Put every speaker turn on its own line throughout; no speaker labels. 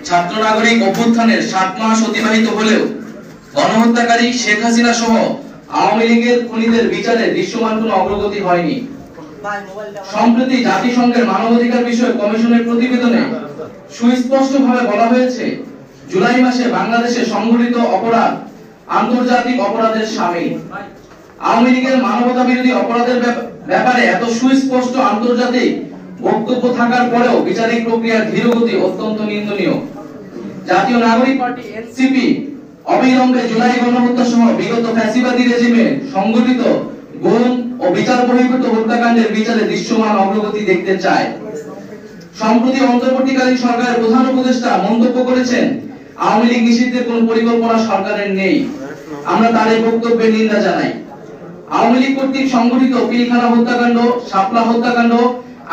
ছাত্র নাগরিক অভ্যুত্থানের 7 মাস অতিবাহিত হলেও গণহত্যাকারী শেখ হাসিনা সহ আওয়ামী লীগের খুনিদের বিচারে দৃশ্যমান কোনো অগ্রগতি হয়নি। সম্প্রতি জাতিসংঘের মানবাধিকার বিষয়ক কমিশনের প্রতিবেদনে সুস্পষ্টভাবে বলা হয়েছে, জুলাই মাসে বাংলাদেশে সংঘটিত অপরাধ আন্তর্জাতিক অপরাধের শামিল। আওয়ামী লীগের মানবতা বিরোধী অপরাধের ব্যাপারে এত সুস্পষ্ট আন্তর্জাতিক বক্তব্য থাকার পরেও বিচারিক প্রক্রিয়ার ধীরগতি অত্যন্ত নিন্দনীয়। জাতীয় নাগরিক পার্টি এনসিপি অবিলম্বে জুলাই গণহত্যা সহ বিগত ফ্যাসিবাদী রেজিমে সংঘটিত গুম ও বিচার বহির্ভূত হত্যাকাণ্ডের বিচারে দৃশ্যমান অগ্রগতি দেখতে চায়। সম্প্রতি অন্তর্বর্তীকালীন সরকারের প্রধান উপদেষ্টা মন্তব্য করেছেন, আওয়ামী লীগ নিষিদ্ধের কোনো পরিকল্পনা সরকারের নেই। আমরা তার এই বক্তব্যের নিন্দা জানাই। আওয়ামী লীগ কর্তৃক সংঘটিত পিলখানা হত্যাকাণ্ড, শাপলা হত্যাকাণ্ড,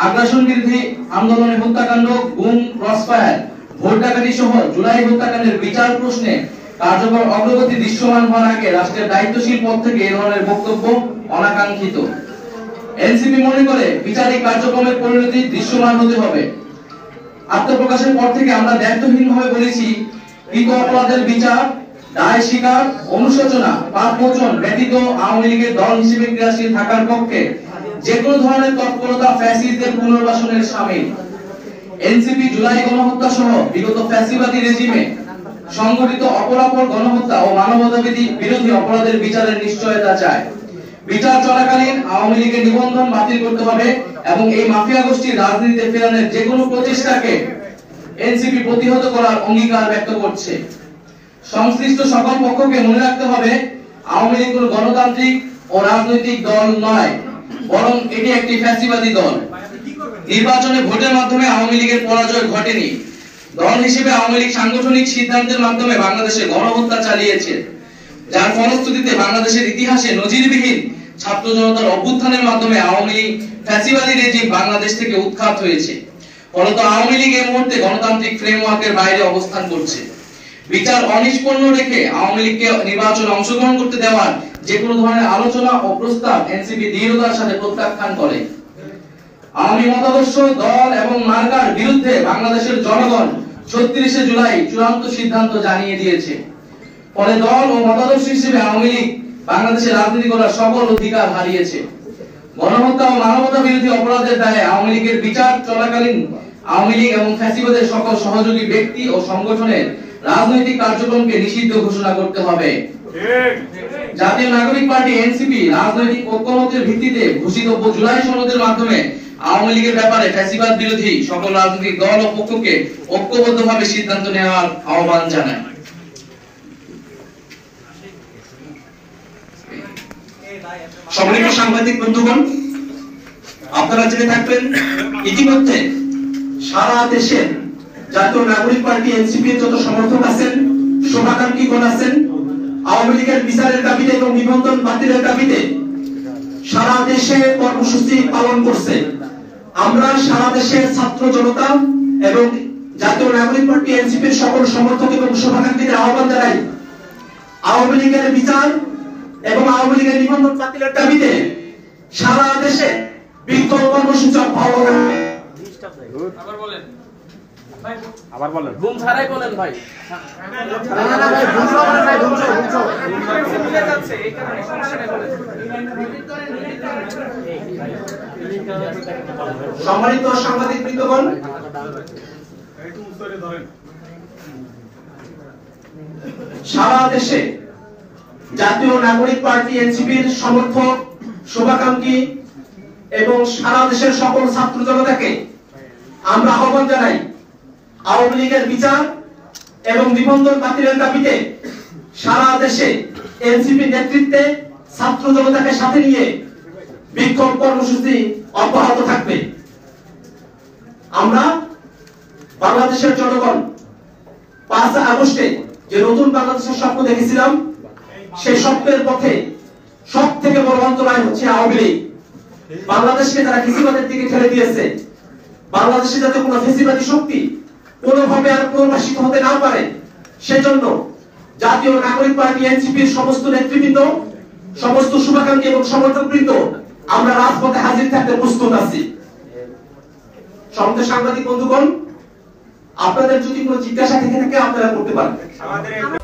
আগ্রাসন বিরোধী আন্দোলনের হত্যাকাণ্ড, গুম, ক্রসফায়ার, ভোট ডাকাতি সহ জুলাই হত্যাকাণ্ডের বিচার প্রশ্নে কার্যকর অগ্রগতি দৃশ্যমান হওয়ার আগে রাষ্ট্রের দায়িত্বশীল পদ থেকে এই ধরনের বক্তব্য অনাকাঙ্ক্ষিত। এনসিপি মনে করে বিচারিক কার্যক্রমের পরিণতি দৃশ্যমান হতে হবে। আত্মপ্রকাশের পর থেকে আমরা দায়িত্বহীনভাবে বলেছি, কৃত অপরাধের বিচার, দায় স্বীকার, অনুশোচনা, পাপ মোচন ব্যতীত আওয়ামী লীগের দল হিসেবে ক্রিয়াশীল থাকার পক্ষে যে কোনো ধরনের তৎপরতা ফ্যাসিস্টদের পুনর্বাসনের শামিল। এনসিপি জুলাই গণহত্যা সহ বিগত ফ্যাসিবাদী রেজিমে সংঘটিত অপরাপর গণহত্যা ও মানবতা বিরোধী অপরাধের বিচারের নিশ্চয়তা চায়। বিচার চলাকালীন আওয়ামী লীগের নিবন্ধন বাতিল করতে হবে এবং এই মাফিয়া গোষ্ঠীর রাজনীতিতে ফেরানোর যে কোনো প্রচেষ্টাকে এনসিপি প্রতিহত করার অঙ্গীকার ব্যক্ত করছে। সংশ্লিষ্ট সকল পক্ষকে মনে রাখতে হবে, আওয়ামী লীগ কোনো গণতান্ত্রিক ও রাজনৈতিক দল নয়, বরং এটি একটি ফ্যাসিবাদী দল। নির্বাচনে ভোটের মাধ্যমে আওয়ামী লীগের পরাজয় ঘটেনি। দল হিসেবে আওয়ামী লীগ সাংগঠনিক সিদ্ধান্তের মাধ্যমে বাংলাদেশে গণহত্যা চালিয়েছে, যার ফলশ্রুতিতে বাংলাদেশের ইতিহাসে নজিরবিহীন ছাত্র জনতার অভ্যুত্থানের মাধ্যমে আওয়ামী লীগ ফ্যাসিবাদী রেজিম বাংলাদেশ থেকে উৎখাত হয়েছে। ফলত আওয়ামী লীগ এই মুহূর্তে গণতান্ত্রিক ফ্রেমওয়ার্কের বাইরে অবস্থান করছে। বিচার অনিষ্পন্ন রেখে আওয়ামী লীগকে নির্বাচনে অংশগ্রহণ করতে দেওয়ার যে কোনো ধরনের আলোচনা ও প্রস্তাব এনসিপি দৃঢ়তার সাথে প্রত্যাখ্যান করে। আওয়ামী মতাদর্শ, দল এবং মার্কার বিরুদ্ধে বাংলাদেশের জনগণ ৩৬ জুলাই চূড়ান্ত সিদ্ধান্ত জানিয়ে দিয়েছে। ফলে দল ও মতাদর্শ হিসেবে আওয়ামী লীগ বাংলাদেশে রাজনীতি করার সকল অধিকার হারিয়েছে। গণহত্যা ও মানবতা বিরোধী অপরাধের দায়ে আওয়ামী লীগের বিচার চলাকালীন আওয়ামী লীগ এবং ফ্যাসিবাদের সকল সহযোগী ব্যক্তি ও সংগঠনের রাজনৈতিক কার্যক্রমকে নিষিদ্ধ ঘোষণা করতে হবে। জাতীয় নাগরিক পার্টি এনসিপি রাজনৈতিক ঐক্যমতের ভিত্তিতে ঘোষিত জুলাই সনদের মাধ্যমে আওয়ামী লীগের ব্যাপারে ফ্যাসিবাদ বিরোধী সকল রাজনৈতিক দল ও পক্ষকে ঐক্যবদ্ধভাবে সিদ্ধান্ত নেওয়ার আহ্বান জানায়।
সম্মানিত সাংবাদিক বন্ধুগণ, আপনারা জেনে থাকবেন, ইতিমধ্যে সারা দেশে জাতীয় নাগরিক পার্টি এনসিপি যত সমর্থক আছেন, শুভাকাঙ্ক্ষীগণ আছেন, আওয়ামী লীগের বিচারের দাবিতে এবং নিবন্ধন বাতিলের দাবিতে সারা দেশে কর্মসূচি পালন করছে। আমরা সারা দেশের ছাত্র জনতা এবং জাতীয় নাগরিক পার্টি এনসিপির সকল সমর্থক এবং শুভাকাঙ্ক্ষীদের আহ্বান জানাই, আওয়ামী লীগের বিচার এবং আওয়ামী লীগের নিবন্ধন বাতিলের দাবিতে সারা দেশে বিক্ষোভ কর্মসূচি অব্যাহত থাকবে।
আবার বলেন,
ঘুম ছাড়াই বলেন ভাই।
সম্মানিত সাংবাদিক বৃন্দগণ, সারা দেশে জাতীয় নাগরিক পার্টি এনসিপির সমর্থক, শুভাকাঙ্ক্ষী এবং সারা দেশের সকল ছাত্র জনতাকে আমরা আহ্বান জানাই, আওয়ামী লীগের বিচার এবং নিবন্ধন বাতিলের দাবিতে সারা দেশে এনসিপি নেতৃত্বে ছাত্র জনতাকে সাথে নিয়ে বিক্ষোভ কর্মসূচি অব্যাহত থাকবে। আমরা বাংলাদেশের জনগণ 5 আগস্টে যে নতুন বাংলাদেশের স্বপ্ন দেখেছিলাম, সেই স্বপ্নের পথে সব থেকে বড় অন্তরায় হচ্ছে আওয়ামী লীগ। বাংলাদেশকে তারা ফ্যাসিবাদের দিকে ঠেলে দিয়েছে। বাংলাদেশে যাতে কোনো ফ্যাসিবাদী শক্তি কোনোভাবে আর পুনর্বাসিত হতে না পারে, সেজন্য জাতীয় নাগরিক পার্টি এনসিপির সমস্ত নেতৃবৃন্দ, সমস্ত শুভাকাঙ্ক্ষী এবং সমর্থকবৃন্দ আমরা রাজপথে হাজির থাকতে প্রস্তুত আছি। সম্মানিত সাংবাদিক বন্ধুগণ, আপনাদের যদি কোনো জিজ্ঞাসা থেকে থাকে আপনারা করতে পারেন।
আমাদের